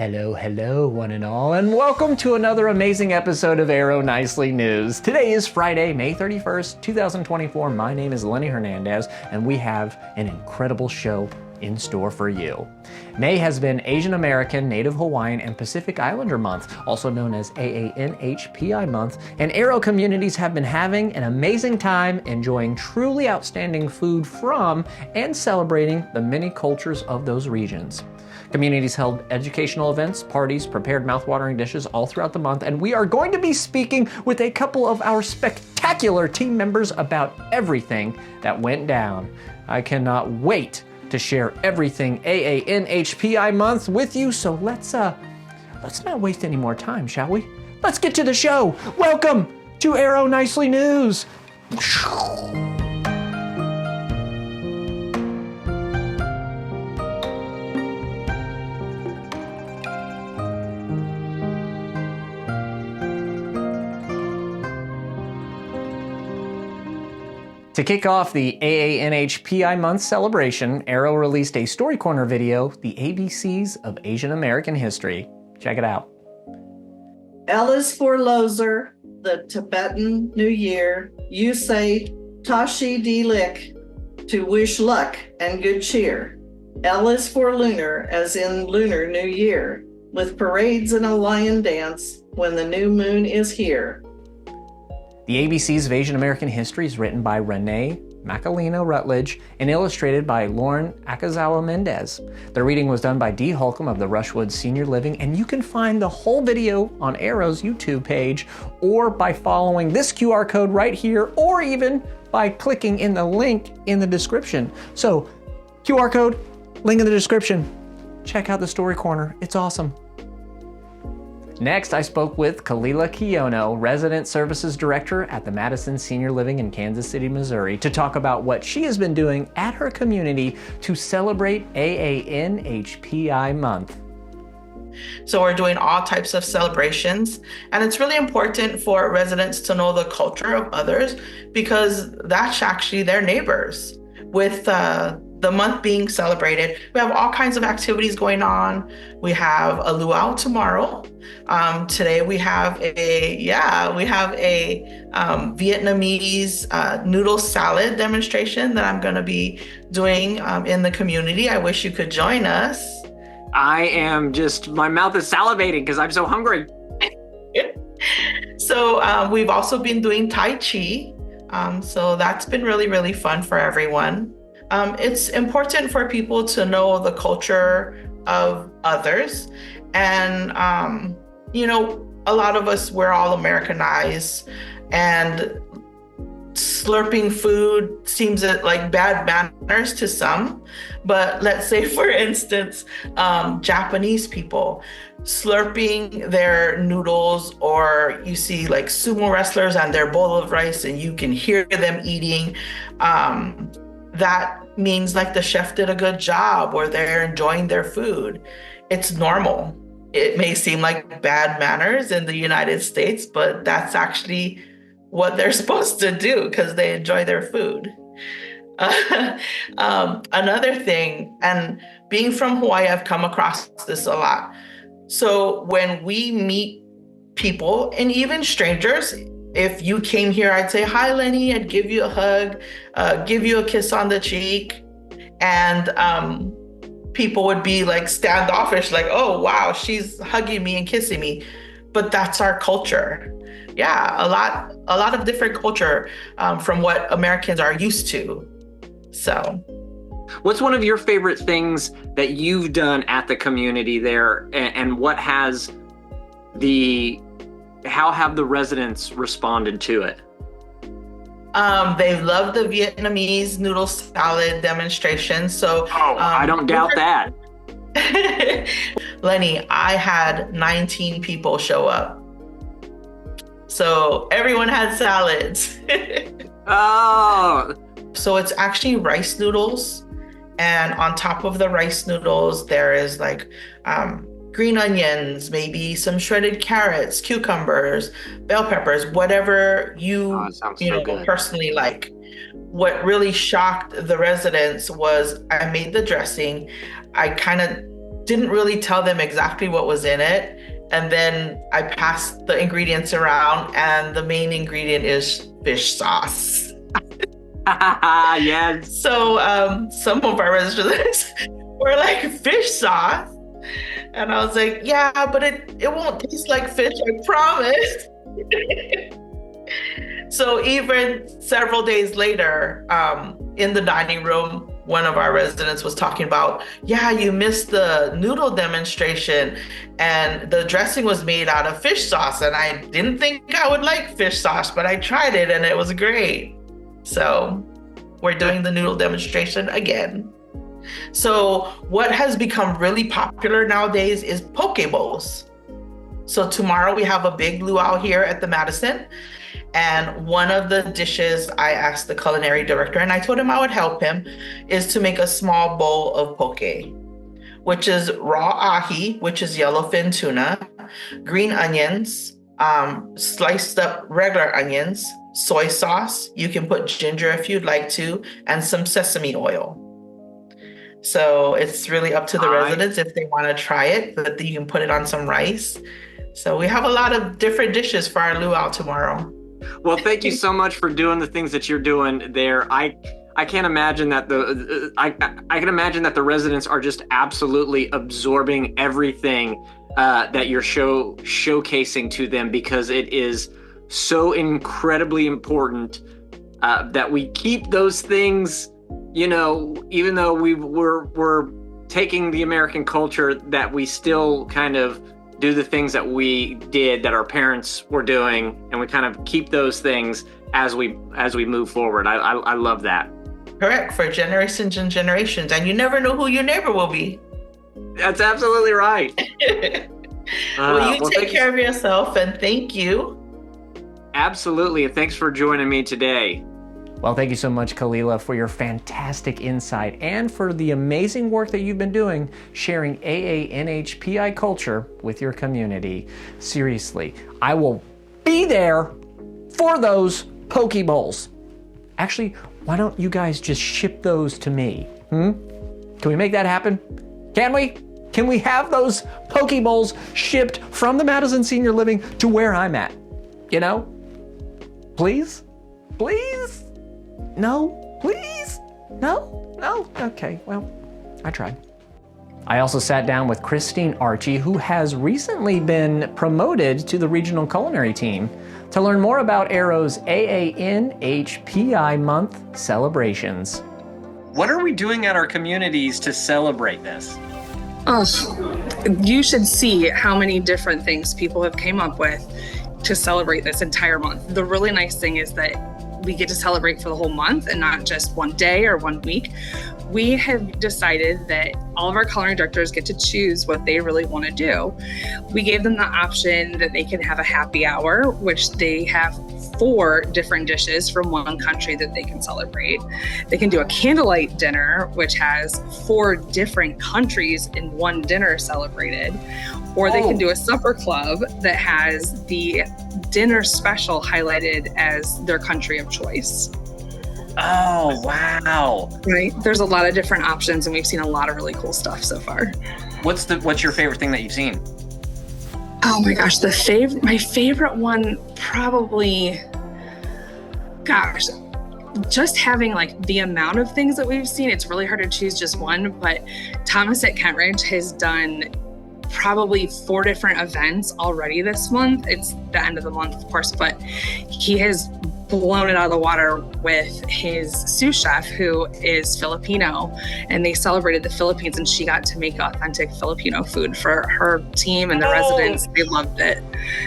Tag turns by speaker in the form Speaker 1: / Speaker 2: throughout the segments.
Speaker 1: Hello, hello, one and all, and welcome to another amazing episode of Arrow Nicely News. Today is Friday, May 31st, 2024. My name is Lenny Hernandez, and we have an incredible show in store for you. May has been Asian American, Native Hawaiian, and Pacific Islander Month, also known as AANHPI Month, and Arrow communities have been having an amazing time enjoying truly outstanding food from and celebrating the many cultures of those regions. Communities held educational events, parties, prepared mouthwatering dishes all throughout the month, and we are going to be speaking with a couple of our spectacular team members about everything that went down. I cannot wait to share everything AANHPI month with you, so let's not waste any more time, shall we? Let's get to the show. Welcome to Arrow Nicely News. To kick off the AANHPI month celebration, Arrow released a Story Corner video, The ABCs of Asian American History. Check it out.
Speaker 2: L is for Lozer, the Tibetan New Year. You say Tashi Di Lik to wish luck and good cheer. L is for Lunar, as in Lunar New Year, with parades and a lion dance when the new moon is here.
Speaker 1: The ABCs of Asian American History is written by Renee Macalina Rutledge and illustrated by Lauren Akazawa Mendez. The reading was done by Dee Holcomb of the Rushwood Senior Living, and you can find the whole video on Arrow's YouTube page or by following this QR code right here, or even by clicking in the link in the description. So, QR code, link in the description. Check out the Story Corner. It's awesome. Next, I spoke with Kelela Kiyono, Resident Services Director at the Madison Senior Living in Kansas City, Missouri, to talk about what she has been doing at her community to celebrate AANHPI month.
Speaker 3: So we're doing all types of celebrations, and it's really important for residents to know the culture of others because that's actually their neighbors. With the month being celebrated, we have all kinds of activities going on. We have a luau tomorrow. Today we have a Vietnamese noodle salad demonstration that I'm going to be doing in the community. I wish you could join us.
Speaker 1: I am my mouth is salivating because I'm so hungry.
Speaker 3: So we've also been doing Tai Chi. So that's been really, really fun for everyone. It's important for people to know the culture of others. And, a lot of us, we're all Americanized, and slurping food seems like bad manners to some. But let's say, for instance, Japanese people slurping their noodles, or you see like sumo wrestlers and their bowl of rice and you can hear them eating. That means like the chef did a good job or they're enjoying their food. It's normal. It may seem like bad manners in the United States, but that's actually what they're supposed to do because they enjoy their food. Another thing, and being from Hawaii, I've come across this a lot. So when we meet people, and even strangers, if you came here, I'd say, "Hi, Lenny," I'd give you a hug, give you a kiss on the cheek. And people would be like standoffish, like, "Oh, wow, she's hugging me and kissing me." But that's our culture. Yeah, a lot of different culture from what Americans are used to. So.
Speaker 1: What's one of your favorite things that you've done at the community there, and how have the residents responded to it?
Speaker 3: They love the Vietnamese noodle salad demonstration. So
Speaker 1: I don't doubt that.
Speaker 3: Lenny, I had 19 people show up. So everyone had salads.
Speaker 1: Oh.
Speaker 3: So it's actually rice noodles. And on top of the rice noodles, there is like green onions, maybe some shredded carrots, cucumbers, bell peppers, whatever you personally like. What really shocked the residents was I made the dressing. I kind of didn't really tell them exactly what was in it. And then I passed the ingredients around, and the main ingredient is fish sauce.
Speaker 1: Yes.
Speaker 3: So some of our residents were like, fish sauce? And I was like, yeah, but it won't taste like fish, I promise. So even several days later, in the dining room, one of our residents was talking about, yeah, you missed the noodle demonstration, and the dressing was made out of fish sauce. And I didn't think I would like fish sauce, but I tried it and it was great. So we're doing the noodle demonstration again. So what has become really popular nowadays is poke bowls. So tomorrow we have a big luau here at the Madison. And one of the dishes I asked the culinary director, and I told him I would help him, is to make a small bowl of poke, which is raw ahi, which is yellowfin tuna, green onions, sliced up regular onions, soy sauce. You can put ginger if you'd like to, and some sesame oil. So it's really up to the residents if they want to try it, but you can put it on some rice. So we have a lot of different dishes for our luau tomorrow.
Speaker 1: Well, thank you so much for doing the things that you're doing there. I can't imagine that I can imagine that the residents are just absolutely absorbing everything that you're showcasing to them, because it is so incredibly important that we keep those things, you know, even though we're taking the American culture, that we still kind of do the things that we did, that our parents were doing, and we kind of keep those things as we move forward. I love that.
Speaker 3: Correct, for generations and generations, and you never know who your neighbor will be.
Speaker 1: That's absolutely right.
Speaker 3: Well, you take care of yourself, and thank you.
Speaker 1: Absolutely, and thanks for joining me today. Well, thank you so much, Kelela, for your fantastic insight and for the amazing work that you've been doing sharing AANHPI culture with your community. Seriously, I will be there for those poke bowls. Actually, why don't you guys just ship those to me? Can we make that happen? Can we? Can we have those poke bowls shipped from the Madison Senior Living to where I'm at? You know? Please? Please? No? Please? No? No? Okay, well, I tried. I also sat down with Christine Archey, who has recently been promoted to the regional culinary team, to learn more about Arrow's AANHPI month celebrations. What are we doing at our communities to celebrate this?
Speaker 4: Oh, you should see how many different things people have came up with to celebrate this entire month. The really nice thing is that we get to celebrate for the whole month and not just one day or 1 week. We have decided that all of our culinary directors get to choose what they really want to do. We gave them the option that they can have a happy hour, which they have 4 different dishes from one country that they can celebrate. They can do a candlelight dinner, which has 4 different countries in one dinner celebrated. Or they can do a supper club that has the dinner special highlighted as their country of choice.
Speaker 1: Oh, wow.
Speaker 4: Right. There's a lot of different options, and we've seen a lot of really cool stuff so far.
Speaker 1: What's your favorite thing that you've seen?
Speaker 4: Oh my gosh, my favorite one probably, just having like the amount of things that we've seen, it's really hard to choose just one, but Thomas at Kentridge has done probably 4 different events already this month. It's the end of the month, of course, but he has blown it out of the water with his sous chef, who is Filipino, and they celebrated the Philippines, and she got to make authentic Filipino food for her team and the residents. They loved it.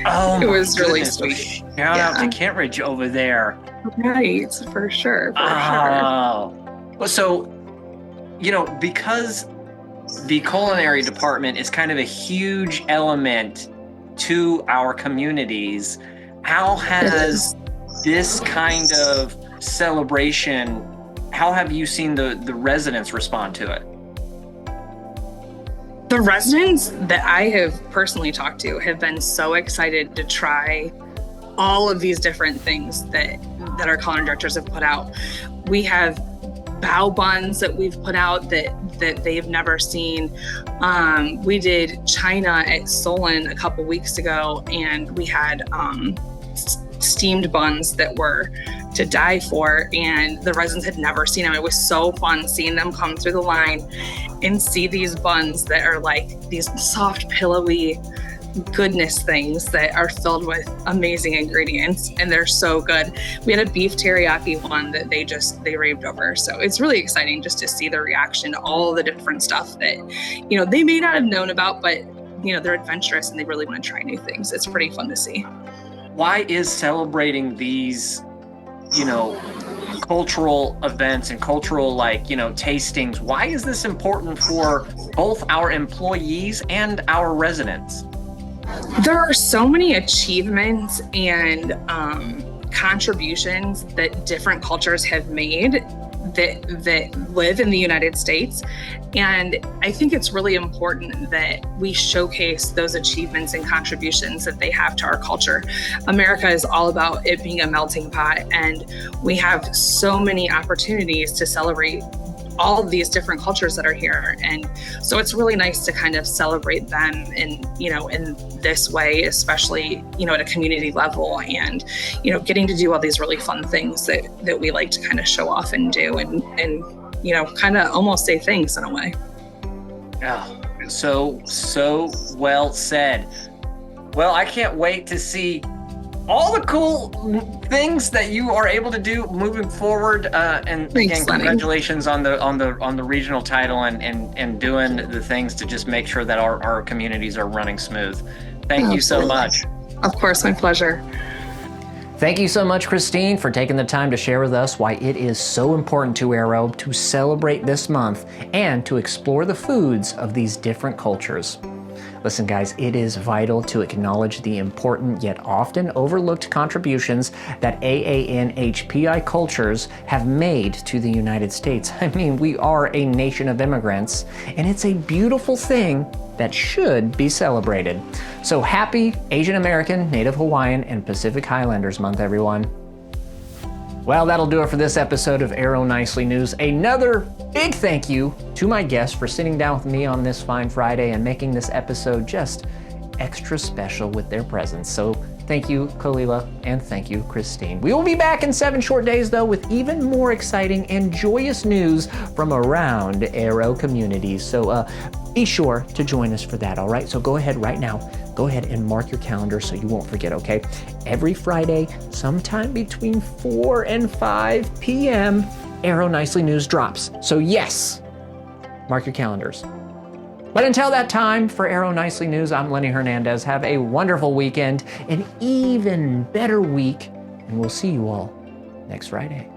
Speaker 1: Oh,
Speaker 4: it was really
Speaker 1: goodness.
Speaker 4: sweet.
Speaker 1: Shout out to Kentridge over there.
Speaker 4: Right, for sure.
Speaker 1: Well, so, you know, because the culinary department is kind of a huge element to our communities, how has this kind of celebration, how have you seen the residents respond to it?
Speaker 4: The residents that I have personally talked to have been so excited to try all of these different things that our culinary directors have put out. We have bao buns that we've put out that that they've never seen. We did China at Solon a couple weeks ago, and we had steamed buns that were to die for, and the residents had never seen them. It was so fun seeing them come through the line and see these buns that are like these soft, pillowy goodness things that are filled with amazing ingredients, and they're so good. We had a beef teriyaki one that they raved over. So it's really exciting just to see the reaction to all the different stuff that, you know, they may not have known about, but you know, they're adventurous and they really want to try new things. It's pretty fun to see.
Speaker 1: Why is celebrating these, you know, cultural events and cultural, like, you know, tastings, why is this important for both our employees and our residents?
Speaker 4: There are so many achievements and contributions that different cultures have made that live in the United States. And I think it's really important that we showcase those achievements and contributions that they have to our culture. America is all about it being a melting pot, and we have so many opportunities to celebrate all of these different cultures that are here. And so it's really nice to kind of celebrate them in, you know, in this way, especially, you know, at a community level, and, you know, getting to do all these really fun things that we like to kind of show off and do, and you know, kind of almost say thanks in a way.
Speaker 1: Oh, so well said. Well, I can't wait to see all the cool things that you are able to do moving forward. And
Speaker 4: Thanks,
Speaker 1: again,
Speaker 4: Lenny.
Speaker 1: congratulations on the regional title and doing the things to just make sure that our communities are running smooth. Thank you so much.
Speaker 4: Of course, my pleasure.
Speaker 1: Thank you so much, Christine, for taking the time to share with us why it is so important to Arrow to celebrate this month and to explore the foods of these different cultures. Listen, guys, it is vital to acknowledge the important yet often overlooked contributions that AANHPI cultures have made to the United States. I mean, we are a nation of immigrants, and it's a beautiful thing that should be celebrated. So happy Asian American, Native Hawaiian, and Pacific Highlanders Month, everyone. Well, that'll do it for this episode of Arrow Nicely News. Another big thank you to my guests for sitting down with me on this fine Friday and making this episode just extra special with their presence. So thank you, Kelela, and thank you, Christine. We will be back in 7 short days, though, with even more exciting and joyous news from around Arrow communities. So be sure to join us for that, all right? So go ahead right now. Go ahead and mark your calendar so you won't forget, okay? Every Friday, sometime between 4 and 5 p.m., Arrow Nicely News drops. So yes, mark your calendars. But until that time, for Arrow Nicely News, I'm Lenny Hernandez. Have a wonderful weekend, an even better week, and we'll see you all next Friday.